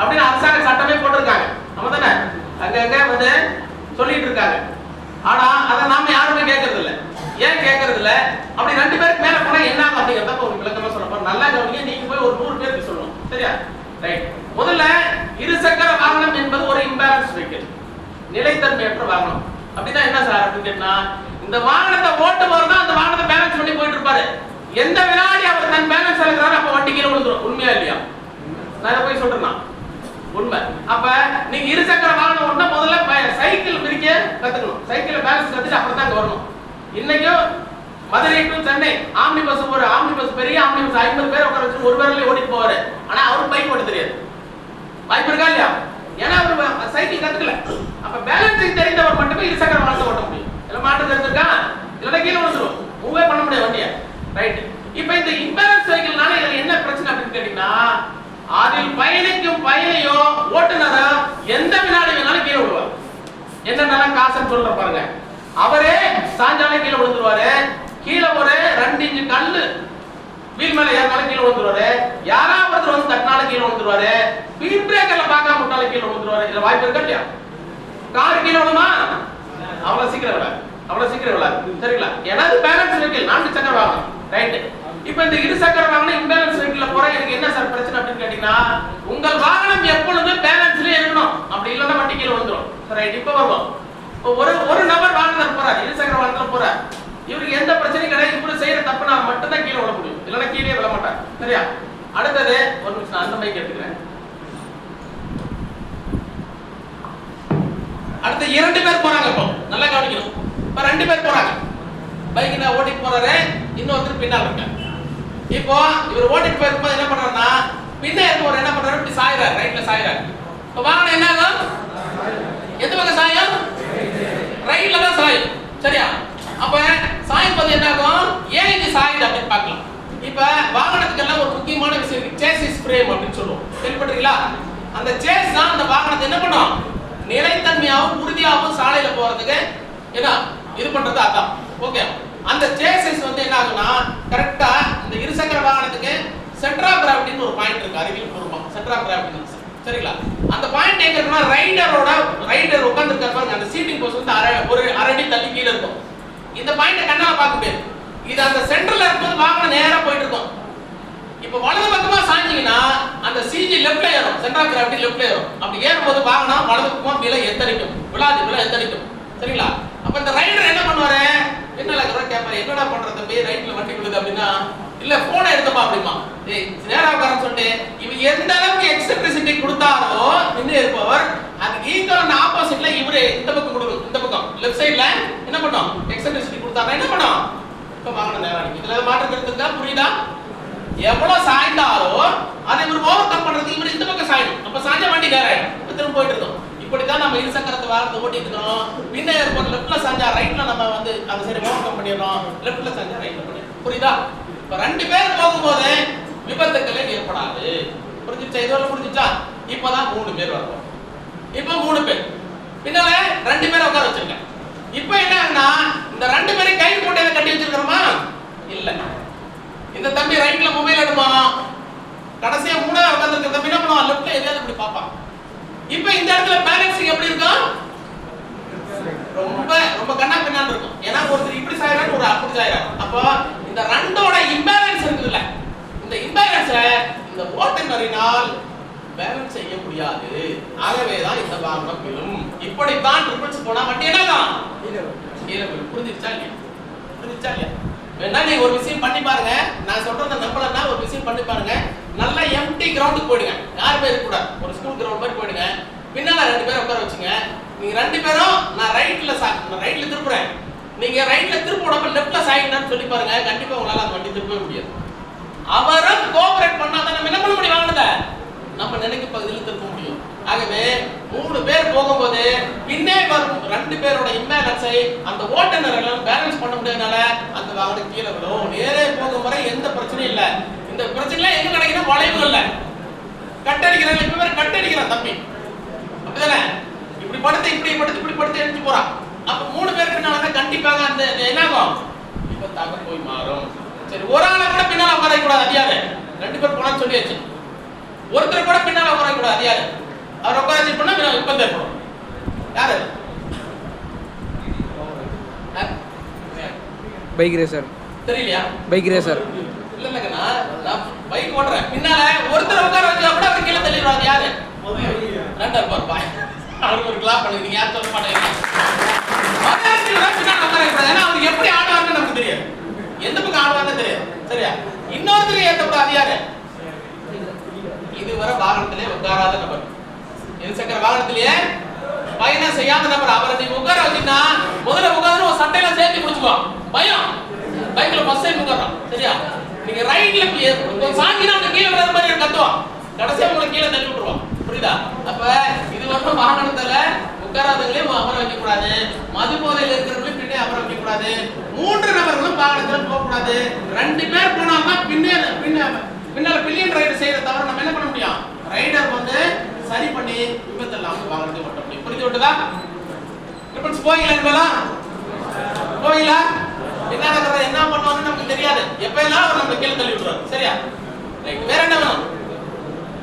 அப்படின்னு அரசாங்க சட்டமே போட்டிருக்காங்க. நம்ம தானே அங்கங்க வந்து சொல்லிட்டு இருக்காங்க. ஆனா அதை நாம யாருமே கேட்கறது இல்லை. ஏன் கேட்கறது இல்லை? அப்படி 2 பேருக்கு மேல போனா என்ன ஆகும் அப்படிங்கிறத ஒரு விளக்கமா சொல்ல நல்லா கவனிங்க. நீங்க போய் ஒரு 100 பேருக்கு சொல்லணும். சரியா? ரைட். முதல்ல இருசக்கர வாகனம் என்பது ஒரு இம்பேலன்ஸ் வெஹிக்கிள், நிலைத்தன்மையற்ற வாகனம். அப்படின்னா என்ன சார் அப்படின்னு கேட்டா, இந்த வாகனத்தை ஓட்டுபவர் தான் அந்த வாகனத்தை பேலன்ஸ் பண்ணி போயிட்டு இருப்பாரு. எந்த வினாடி அவர் தன் பேலன்ஸ் இருக்கிறாரு அப்ப வண்டி கீழே விழுந்துரும். உண்மையா இல்லையா? நான் போய் சொல்றேன் உண்மை. அப்ப நீங்க இருசக்கர வாகனம் ஓட்டினா முதல்ல சைக்கிள் பிரிக்க கத்துக்கணும். சைக்கிள் பேலன்ஸ் கத்துட்டு அப்புறம் தான் வரணும். இன்னைக்கும் Madurai to Chennai omni bus, ஒரு ஆம்னி பஸ், பெரிய ஆம்னி பஸ் 50 பேர் உட்கார வச்சு ஒரு பேர்ல ஓட்டிட்டு போவாரு. ஆனா அவருக்கு பைக் ஓட்ட தெரியாது. வாய்ப்பு இருக்கா இல்லையா? ஏன்னா அவர் சைக்கிள் கத்துக்கல. அப்ப பேலன்சிங் தெரிந்தவர் மட்டுமே இருசக்கர வாகனத்தை ஓட்ட முடியும். இல்ல மாற்றம் தெரிஞ்சிருக்கா? இல்ல கீழே விழுந்துரும். மூவே பண்ண முடியாது வண்டியை. ரைட். இப்ப இந்த இம்பேலன்ஸ் சைக்கிள்னால இதுல என்ன பிரச்சனை அப்படின்னு கேட்டீங்கன்னா, அதில் பயணிக்கும் பயணியோ ஓட்டுநரோ எந்த வினாடி வேணாலும் கீழே விழுவார். என்னென்னலாம் காசுன்னு சொல்ற பாருங்க. அவரே சாஞ்சாலே கீழே விழுந்துருவாரு. கீழே ஒரு 2 இன்ச்சு கல்லு வீல் மேல ஏறினாலும் கீழே விழுந்துருவாரு. யாராவது ஒருத்தர் வந்து தட்டினாலும் கீழே விழுந்துருவாரு. ஸ்பீட் பிரேக்கர்ல பார்க்காம விட்டாலும் கீழே விழுந்துருவாரு. இதுல வாய்ப்பு இருக்கா இல்லையா? கார் கீழே விழுமா? அவ்வளவு சீக்கிரம் விழாது. அவ்வளவு சீக்கிரம் விழாது. சரிங்களா? எனது பேலன்ஸ் வெஹிக்கிள் 4 சக்கர வாகனம். ரைட். இப்ப இந்த இருசக்கர வாகனம் இம்பேலன்ஸ் வெஹிக்கிள்ல போற எனக்கு என்ன சார் பிரச்சனை அப்படின்னு கேட்டீங்கன்னா, உங்கள் வாகனம் எப்பொழுதுமே பேலன்ஸ்லயே இருக்கணும். அப்படி இல்லைன்னா வண்டி கீழே விழுந்துரும். ரைட். இப்ப வருவோம். ஒரு நபர் வாகனத்துல போறாரு, இருசக்கர வாகனத்துல போறாரு. இவருக்கு எந்த பிரச்சனையும் கிடையாது. இப்படி செய்யற தப்பு நான் மட்டும் தான் கீழே விழ முடியும். இல்லைன்னா கீழே விழ மாட்டார். சரியா? அடுத்தது ஒரு நிமிஷம் அந்த மைக் எடுத்துக்கிறேன். அடுத்து 2 பேர் போறாங்க. இப்போ நல்லா கவனிக்கணும். இப்ப 2 பேர் போறாங்க. பைக்ல ஓட்டிட்டு போறாரு, இன்னொருத்தர் பின்னால இருக்காங்க. இப்போ இவர் ஓட்டிட்டு போயிருக்கும்போது என்ன பண்றாருன்னா, பின்ன இருக்கவர் என்ன பண்றாரு, இப்படி சாயிறாரு, ரைட்ல சாயிறாரு. இப்போ வாகனம் என்ன ஆகும்? எந்த பக்கம் சாயும்? ரைட்ல தான் சாயும். சரியா? அப்ப சாயும் போது என்ன ஆகும்? ஏன் இது சாயுது அப்படின்னு பார்க்கலாம். இப்ப வாகனத்துக்கு எல்லாம் ஒரு முக்கியமான விஷயம் இருக்கு. சேசிஸ் ஃப்ரேம் அப்படின்னு சொல்லுவோம். கேள்விப்பட்டிருக்கீங்களா? அந்த சேஸ் தான் அந்த வாகனத்தை என்ன பண்ணும்? நிலைத்தன்மையாகவும் உறுதியாகவும் சாலையில போறதுக்கு என்ன இது பண்றது அதான். ஓகே. அந்த சேசஸ் வந்து என்ன ஆகும்னா, கரெக்டா இந்த இருசக்கர வாகனத்துக்கு சென்டர் ஆஃப் கிராவிட்டின்னு ஒரு பாயிண்ட் இருக்கு. அறிவியல் பூர்வமா சென்டர் ஆஃப் கிராவிட்டி. சரிங்களா? அந்த பாயிண்ட் எங்க இருக்குன்னா, ரைடர் உட்கார்ந்திருக்காரு பாருங்க, அந்த சீட்டிங் போஸ்ட் வந்து ஒரு அரை தள்ளி கீழ இருக்கும். இந்த பாயிண்ட் கண்ணால பார்க்க முடியாது. இது அந்த சென்டர்ல இருக்கும்போது வாகனம் நேரா போயிட்டு இருக்கும். இப்ப வலது பக்கமா சாய்ந்தீங்கன்னா அந்த சிஜி லெஃப்ட்ல ஏறும், சென்டர் ஆஃப் கிராவிட்டி லெஃப்ட்ல ஏறும். அப்படி ஏறும்போது வாகனம் வலது பக்கமா விலை எத்தனைக்கும் விலை எத்தனைக்கும். சரிங்களா? அப்ப இந்த ரைடர் என்ன பண்ணுவாரு, என்ன லகர கேப்பாரு, என்னடா பண்ற தம்பி ரைட்ல வண்டி விழுது அப்படின்னா, இல்ல போனை எடுத்தப்பா அப்படிமா. ஏய் நேரா உட்காரன்னு சொல்லிட்டு இவன் எந்த அளவுக்கு எக்ஸென்ட்ரிசிட்டி கொடுத்தாரோ இன்னே இருப்பவர் அதுக்கு ஈக்குவலான ஆப்போசிட்ல இவரே இந்த பக்கம் கொடுக்கும். இந்த பக்கம் லெஃப்ட் சைடுல என்ன பண்ணோம், எக்ஸென்ட்ரிசிட்டி கொடுத்தாரா என்ன பண்ணோம், இப்ப வாகனம் நேரா நிக்கும். இதுல மாற்றம் இருக்குதா? புரியுதா? எவ்வளவு சாய்ந்தாரோ அதை இவர் ஓவர் கம் பண்றதுக்கு இவர் இந்த பக்கம் சாயும். அப்ப சாஞ்ச வண்டி நேரா திரும்ப போயிட்டு இருக்கோம். இப்படிதான் நம்ம இருசக்கரத்தை வாகனத்தை ஓட்டிட்டு இருக்கோம். பின்ன ஏற்போம் லெஃப்ட்ல சாஞ்சா ரைட்ல நம்ம வந்து அந்த சைடு ஓவர் கம் பண்ணிடுறோம், லெஃப்ட்ல சாஞ்சா ரைட்ல பண்ணிடுறோம். புரியுதா? இப்ப 2 பேர் போகும்போது விபத்துக்களே ஏற்படாது. புரிஞ்சுச்சா? இதோட புரிஞ்சுச்சா? இப்பதான் 3 பேர் வரணும். இப்ப 3 பேர் பின்னால 2 பேரை உட்கார வச்சிருக்கேன். இப்ப என்னன்னா, இந்த 2 பேரும் கை போட்டு கட்டி வச்சிருக்கிறோமா? இல்ல. இந்த தம்பி ரைட்ல மொபைல் எடுப்பான், கடைசியா 3ஆவது உட்கார்ந்திருக்கிற தம்பி என்ன பண்ணுவான், லெஃப்ட்ல எதையாவது இப்படி பார்ப்பான். இப்ப இந்த இடத்துல பேலன்சிங் எப்படி இருக்கும்? ரொம்ப ரொம்ப கண்ணா பின்னான்னு இருக்கும். ஏன்னா ஒருத்தர் இப்படி சாயறாரு, ஒரு அப்படி சாயறாரு. அப்போ இந்த ரெண்டோட இம்பேலன்ஸ் இருக்குல்ல, இந்த இம்பேலன்ஸை இந்த ஓட்டுநரினால் பேலன்ஸ் செய்ய முடியாது. ஆகவேதான் இந்த வாகனம் விழும். இப்படித்தான் ட்ரிபிள்ஸ் போனா வண்டி என்னதான் கீழே விழும். புரிஞ்சிருச்சா இல்லையா? புரிஞ்சிருச்சா இல்லையா? வேணா நீங்க ஒரு விஷயம் பண்ணி பாருங்க. நான் சொல்றத நம்பலன்னா ஒரு விஷயம் பண்ணி பாருங்க. நல்லா எம்டி கிரவுண்டுக்கு போயிடுங்க. யாருமே இருக்க கூடாது. ஒரு ஸ்கூல் கிரவுண்ட் மாதிரி போயிடுங்க. பின்னால 2 பேரை உட்கார வச்சுங்க. நீங்க 2 பேரும் நான் ரைட்ல திருப்புறேன், நீங்க ரைட்ல திருப்போடாம லெஃப்ட்ல சாயிங்கன்னு சொல்லி பாருங்க. கண்டிப்பா உங்களால அந்த வண்டி திருப்பவே முடியாது. அவரும் கோஆபரேட் பண்ணாதான் நம்ம என்ன பண்ண முடியும், வாங்கனத நம்ம நினைக்க பகுதியில் திருப்ப முடியும். ஆகவே 3 பேர் போகும்போது பின்னே வரும் 2 பேரோட இம்பேலன்ஸை அந்த ஓட்டுநர்கள் பேலன்ஸ் பண்ண முடியாதனால அந்த வாகனம் கீழே விழும். நேரே போகும் வரை எந்த பிரச்சனையும் இல்லை. இந்த பிரச்சனை எங்க கிடைக்குன்னா வளைவுகள்ல கட்டடிக்கிறாங்க. இப்ப பேர் கட்டடிக்கிறான் தம்பி, அப்படிதானே? இப்படி படுத்து எழுந்து போறான். அப்ப 3 பேருக்கு என்ன கண்டிப்பாக அந்த என்னாகும், விபத்தாக போய் மாறும். சரி, ஒரு ஆளை கூட பின்னால உட்கார கூடாது. அதிகாரி 2 பேர் போனான்னு சொல்லியாச்சு. ஒருத்தர் கூட பின்னால உட்கார கூடாது. யாரு அவர் உட்கார வச்சு பண்ணா விபத்து ஏற்படும். யாரு? Bike racer. தெரியலையா? Bike racer. இல்ல நான் பைக் ஓட்டுறேன், பின்னால ஒருத்தர் உட்கார வச்சா கூட அவர் கீழே தள்ளிடுவாங்க. யாரு? ரெண்டர் பார் பாய். அவருக்கு ஒரு கிளாப் பண்ணுவீங்க. யார் சொல்ல மாட்டேங்க. பின்னால உட்கார கூடாது. ஏன்னா அவர் எப்படி ஆடுவாருன்னு நமக்கு தெரியாது, எந்த பக்கம் ஆடுவாருன்னு தெரியாது. சரியா? இன்னொருத்தர் ஏற்றக்கூடாது. யாரு? இதுவரை வாகனத்திலே உட்காராத நபர், இருசக்கர வாகனத்திலேயே பயணம் செய்யாத நபர். அவரை நீங்க உட்கார வச்சீங்கன்னா முதல்ல உட்காந்து ஒரு சட்டையில சேர்த்து குடிச்சுக்குவோம். பயம். பைக்ல ஃபர்ஸ்ட் டைம் உட்கார்றோம். சரியா? நீங்க ரைட்ல சாங்கினா அவங்க கீழே விழுற மாதிரி கத்துவோம், கடைசியா உங்களை கீழே தள்ளி விட்டுருவோம். புரியுதா? அப்ப இது வந்து வாகனத்துல உட்காராதவங்களே அமர வைக்க கூடாது, மது போதையில இருக்கிறவங்களும் பின்னே அமர வைக்க கூடாது, 3 நபர்களும் வாகனத்துல போக கூடாது. 2 பேர் போனாதான் பின்னால பில்லியன் ரைடர் செய்யற தவிர நம்ம என்ன பண்ண முடியும்? ரைடர் வந்து சரி பண்ணி விபத்து இல்லாம வாகனத்தை ஓட்ட முடியும். புரிஞ்சு விட்டுதா? ட்ரிபிள்ஸ் போயிங்களா? போயிங்களா? என்ன நடக்குது, என்ன பண்ணுவாங்கன்னு நமக்கு தெரியாது. எப்ப எல்லாம் அவர் நம்ம கீழே தள்ளி விட்டுருவாரு. சரியா? வேற என்ன வேணும்?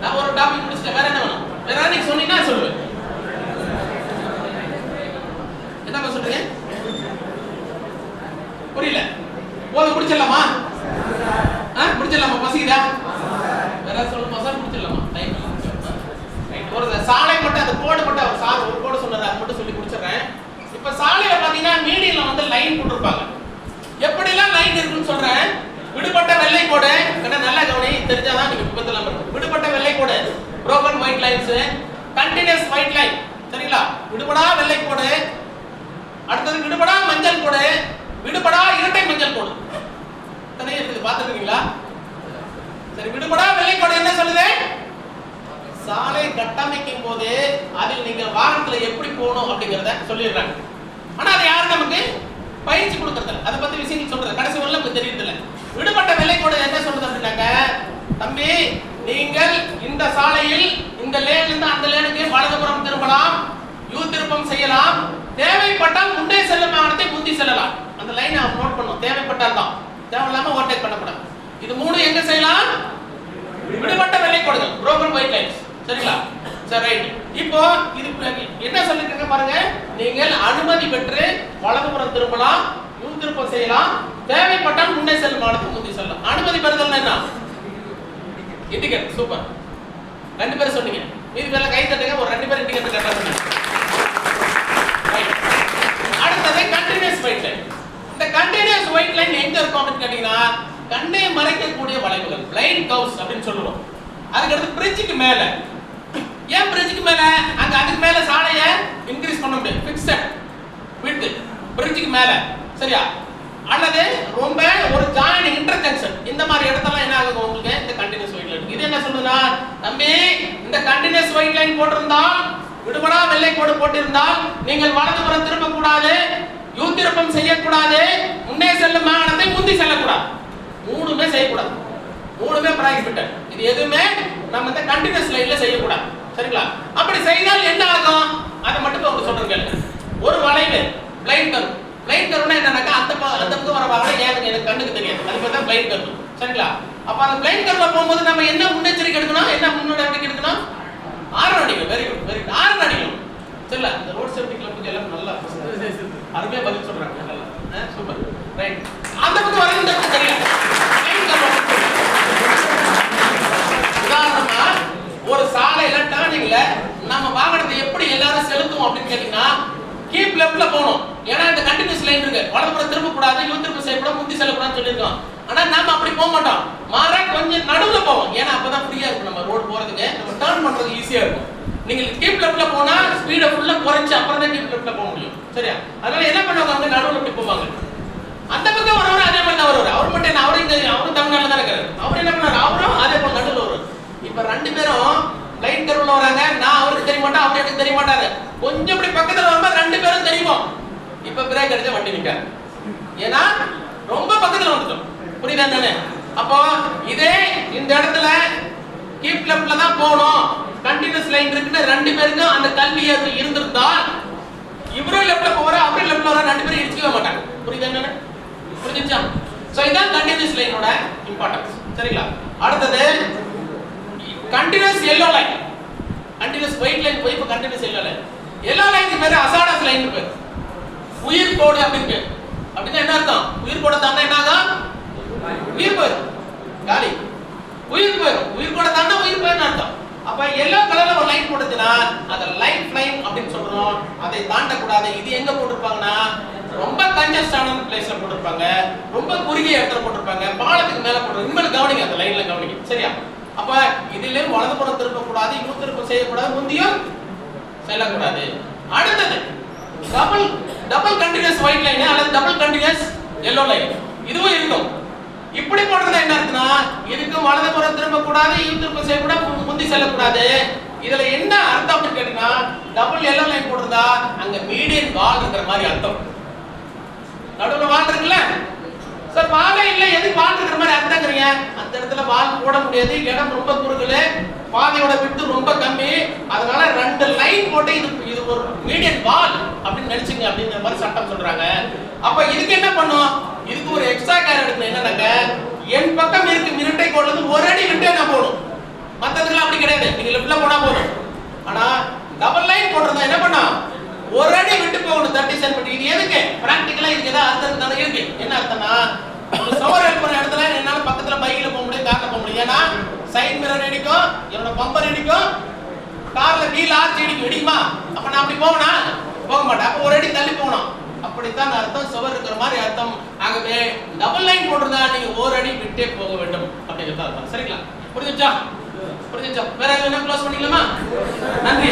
நான் ஒரு டாபிக் முடிச்சிட்டேன். வேற என்ன வேணும்? வேற நீங்க சொன்னீங்கன்னா சொல்லுவேன். என்ன சொல்றீங்க? புரியல. போது முடிச்சிடலாமா? முடிச்சிடலாமா? பசிக்குதா? வேற சொல்லுமா சார்? முடிச்சிடலாமா? ஒரு சாலை மட்டும் அந்த கோடு மட்டும் அவர் சார் ஒரு கோடு சொன்னாரு, அது மட்டும் சொல்லி முடிச்சிடுறேன். இப்ப சாலையில பாத்தீங்கன்னா மீடியம்ல வந்து லைன் போட்டிருப்பாங்க. எப்படிலாம் லைன் இருக்குன்னு சொல்றேன். விடுபட்ட வெள்ளை கோடு, நல்லா கவனி, தெரிஞ்சாதான் நீங்க விபத்துல இருக்கும். விடுபட்ட வெள்ளை கோடு, broken white lines, continuous white line. சரிங்களா? விடுபடா வெள்ளை கோடு, அடுத்தது விடுபடா மஞ்சள் கோடு, விடுபடா இரட்டை மஞ்சள் கோடு. தனியா இருக்குது, பாத்துருக்கீங்களா? சரி, விடுபடா வெள்ளை கோடு என்ன சொல்லுது? சாலை கட்டமைக்கும் போது அதில் நீங்க வாகனத்துல எப்படி போகணும் அப்படிங்கறத சொல்லிடுறாங்க. ஆனா அது யாரும் நமக்கு பயிற்சி கொடுக்கறது, அதை பத்தி விஷயங்கள் சொல்றது கடைசி வரல நமக்கு தெரியறது இல்ல. விடுபட்ட வெள்ளை கோடு என்ன சொல்றது அப்படின்னாக்க, தம்பி நீங்கள் இந்த சாலையில் இந்த லேன்ல இருந்து அந்த லேனுக்கு வலதுபுறம் திரும்பலாம், யூ திருப்பம் செய்யலாம், தேவைப்பட்டால் முன்னே செல்லும் வாகனத்தை முந்தி செல்லலாம். அந்த லைனை நோட் பண்ணும். தேவைப்பட்டால் தான், தேவையில்லாம ஓவர்டேக் பண்ணக்கூடாது. இது 3 எங்க செய்யலாம்? விடுபட்ட வெள்ளை கோடுகள், broken white lines. சரிங்களா? சரி, ரைட். இப்போ இது என்ன சொல்லிருக்காங்க பாருங்க. நீங்கள் அனுமதி பெற்று வலதுபுறம் திரும்பலாம், யூ திருப்பம் செய்யலாம், தேவைப்பட்டால் முன்னே செல்லும் வாகனத்தை முந்தி செல்லலாம். அனுமதி பெறுதல் என்ன? இண்டிகேட்டர். சூப்பர், 2 பேர் சொன்னீங்க. மீதி பேர்ல கை தட்டுங்க. ஒரு 2 பேர் இண்டிகேட்டர் கரெக்ட்டா சொன்னீங்க. அடுத்தது கண்டினியூஸ் ஒயிட் லைன். இந்த கண்டினியூஸ் ஒயிட் லைன் எங்க இருக்கும் அப்படின்னு கேட்டீங்கன்னா, கண்ணை மறைக்கக்கூடிய வளைவுகள், பிளைண்ட் கர்வ்ஸ் அப்படின்னு சொல்லுவோம். அதுக்கு அடுத்து பிரிட்ஜுக்கு மேல. ஏன் பிரிட்ஜுக்கு மேல? அங்க அதுக்கு மேல சாலையை இன்கிரீஸ் பண்ண முடியும், ஃபிக்ஸட் விட்த் பிரிட்ஜுக்கு மேல. சரியா? அல்லது ரொம்ப ஒரு ஜாயிண்ட் இன்டர்ஜங்ஷன், இந்த மாதிரி இடத்தெல்லாம் என்ன ஆகும் உங்களுக்கு? இந்த கண்டினியூஸ் ஒயிட் லைன். இது என்ன சொல்லுதுன்னா, தம்பி இந்த கண்டினியூஸ் ஒயிட் லைன் போட்டிருந்தால், விடுபடா வெள்ளை கோடு போட்டிருந்தால் நீங்கள் வலதுபுறம் திரும்ப கூடாது, யூ திருப்பம் செய்யக்கூடாது, முன்னே செல்லும் வாகனத்தை முந்தி செல்லக்கூடாது. 3மே செய்யக்கூடாது. 3மே ப்ராஹிபிட்டட். இது எதுவுமே நம்ம இந்த கண்டினியூஸ் லைன்ல செய்யக்கூடாது. சரிங்களா? அப்படி செய்தால் என்ன ஆகும் அதை மட்டும் உங்களுக்கு சொல்றேன் கேளுங்க. ஒரு வளைவு பிளைண்ட் கர்வ். பிளைண்ட் கர்வ்னா என்னன்னாக்கா, அந்த பக்கம் வர வாகனம் எனக்கு கண்ணுக்கு தெரியாது, அது பேர் தான் பிளைண்ட் கர்வ். சரிங்களா? அப்ப அந்த பிளைண்ட் கர்வ்ல போகும்போது நம்ம என்ன முன்னெச்சரிக்கை எடுக்கணும், என்ன முன்னெச்சரிக்கை எடுக்கணும்? ஆரன் அடிக்கணும். Very good, very good. Horn அடிக்கணும். சரிங்களா? இந்த ரோட் சேஃப்டி கிளப்புக்கு எல்லாம் நல்லா அருமையா பதில் சொல்றாங்க. நல்லா சூப்பர், ரைட். அந்த பக்கம் வர இந்த பக்கம் தெரியல. உதாரணமா ஒரு சாலையில டர்னிங்ல நம்ம வாகனத்தை எப்படி எல்லாரும் செலுத்துவோம் அப்படின்னு கேட்டீங்கன்னா, கீப் லெஃப்ட்ல போகணும். ஏன்னா இந்த கண்டினியூஸ் லைன் இருக்கு, வலதுபுறம் திரும்ப கூடாது, யூ திரும்ப செய்யக்கூடாது, முந்தி செல்லக்கூடாதுன்னு சொல்லியிருக்கோம். ஆனா நாம அப்படி போக மாட்டோம், மாறா கொஞ்சம் நடுவுல போவோம். ஏன்னா அப்பதான் ஃப்ரீயா இருக்கும் நம்ம ரோடு போறதுக்கு, நம்ம டர்ன் பண்றது ஈஸியா இருக்கும். நீங்க கீப் லெஃப்ட்ல போனா ஸ்பீட ஃபுல்லா குறைச்சு அப்புறம் தான் கீப் லெஃப்ட்ல போக முடியும். சரியா? அதனால என்ன பண்ணுவாங்க, அவங்க நடுவுல இப்படி போவாங்க. அந்த பக்கம் வரவர் அதே மாதிரி தான் வருவார். அவர் மட்டும் என்ன, அவரும் தமிழ்நாட்டில் தான் இருக்காரு. அவர் என்ன பண்ணாரு, அவரும் அதே போல நடுவில் வருவார். இப்ப 2 பேரும் லைன் கர்வ்ல வராங்க. நான் அவருக்கு தெரிய மாட்டேன், அவர் எனக்கு தெரிய மாட்டாரு. கொஞ்சம் இப்படி பக்கத்துல வரும்போது 2 பேரும் தெரியும். இப்ப பிரேக் அடிச்சா வண்டி நிக்காது. ஏன்னா ரொம்ப பக்கத்துல வந்துட்டோம். புரியுதா தானே? அப்போ இதே இந்த இடத்துல கீப் லெஃப்ட்ல தான் போகணும், கண்டினியூஸ் லைன் இருக்குன்னு 2 பேருக்கும் அந்த கல்வி இருந்திருந்தால், இவரும் லெஃப்ட்ல போற அவரும் லெஃப்ட்ல வர 2 பேரும் இடிச்சுக்கவே மாட்டாங்க. புரியுதா என்ன? புரிஞ்சுச்சா? சோ இதான் கண்டினியூஸ் லைனோட இம்பார்ட்டன்ஸ். சரிங்களா? அடுத்தது continuous yellow line, continuous white line போய் இப்போ கண்டினியூஸ் எல்லோ லைன். எல்லோ லைனுக்கு பேரு அசாடஸ் லைன் பேரு, உயிர் கோடு அப்படின்னு பேரு. அப்படின்னா என்ன அர்த்தம்? உயிர் கோடை தாண்டா என்ன ஆகும்? உயிர் போயிடும், காலி உயிர் போயிடும். உயிர் கோடை தாண்டா உயிர் போயிடும் அர்த்தம். அப்ப எல்லோ கலர்ல ஒரு லைன் போடுச்சுன்னா அத லைஃப் லைன் அப்படின்னு சொல்றோம். அதை தாண்டக்கூடாது. இது எங்க போட்டிருப்பாங்கன்னா ரொம்ப கன்ஜஸ்டான பிளேஸ்ல போட்டிருப்பாங்க, ரொம்ப குறுகிய இடத்துல போட்டிருப்பாங்க, பாலத்துக்கு மேல போட்டு. இனிமேல் கவனிங்க, அந்த லைன்ல கவனிங்க, சரியா? அப்ப இதுல வலதுபுறம் திருப்ப கூடாது, இன்னும் திருப்ப செய்யக்கூடாது, முந்தியும் செல்லக்கூடாது. அடுத்தது டபுள் கண்டினியூஸ் ஒயிட் லைன் அல்லது டபுள் கண்டினியூஸ் எல்லோ லைன், இதுவும் இருக்கும். இப்படி போடுறதா என்ன இருக்குன்னா, இதுக்கும் வலதுபுறம் திரும்ப கூடாது, இன்னும் திருப்ப செய்யக்கூடாது, முந்தி செல்லக்கூடாது. இதுல என்ன அர்த்தம் அப்படின்னு கேட்டீங்கன்னா, டபுள் எல்லோ லைன் போடுறதா அங்க மீடியன் வால் இருக்கிற மாதிரி அர்த்தம். நடுவுல வால் இருக்குல்ல சார், வாலே இல்ல, எதுக்கு வால் இருக்கிற மாதிரி அர்த்தம்ங்கறீங்க? அந்த இடத்துல வால் போட முடியாது, இடம் ரொம்ப குறுகலு, பாதையோட விட்டு ரொம்ப கம்மி, அதனால ரெண்டு லைன் போட்டு இது ஒரு மீடியன் வால் அப்படின்னு நினைச்சுங்க அப்படிங்கிற மாதிரி சட்டம் சொல்றாங்க. அப்ப இதுக்கு என்ன பண்ணும்? இதுக்கு ஒரு எக்ஸ்ட்ரா கேர் எடுக்கணும். என்னன்னாக்க, என் பக்கம் இருக்கு மிரட்டை கோடுல இருந்து ஒரு அடி விட்டு என்ன போகணும், மத்ததுக்குலாம் அப்படி கிடையாது, நீங்க லெஃப்ட்ல போனா போதும். ஆனா டபுள் லைன் போடுறதா என்ன பண்ணா ஒரு அடி விட்டு போகணும், 30 சென்டிமீட்டர். இது எதுக்கு? பிராக்டிகலா இதுக்கு ஏதாவது அர்த்தம் தானே இருக்கு. என்ன அர்த்தம்னா, சவர் ஹெல்ப் பண்ண இடத்துல என்னால பக்கத்துல பைக்ல போக முடியும், கார்ல போக முடியும். ஏன்னா சைடு மிரர் இடிக்கும், என்னோட பம்பர் இடிக்கும், கார்ல வீல் ஆர்ச் இடிக்குமா? அப்ப நான் அப்படி போகனா போக மாட்டேன். அப்ப ஒரு அடி தள்ளி போகணும். அப்படித்தான் அர்த்தம், சுவர் இருக்கிற மாதிரி அர்த்தம். ஆகவே டபுள் லைன் போடுறதா நீங்க ஒரு அடி விட்டே போக வேண்டும் அப்படிங்கிறது அர்த்தம். சரிங்களா? புரிஞ்சுச்சா? வேற எதுவும் க்ளோஸ் பண்ணிக்கலாமா? நன்றி.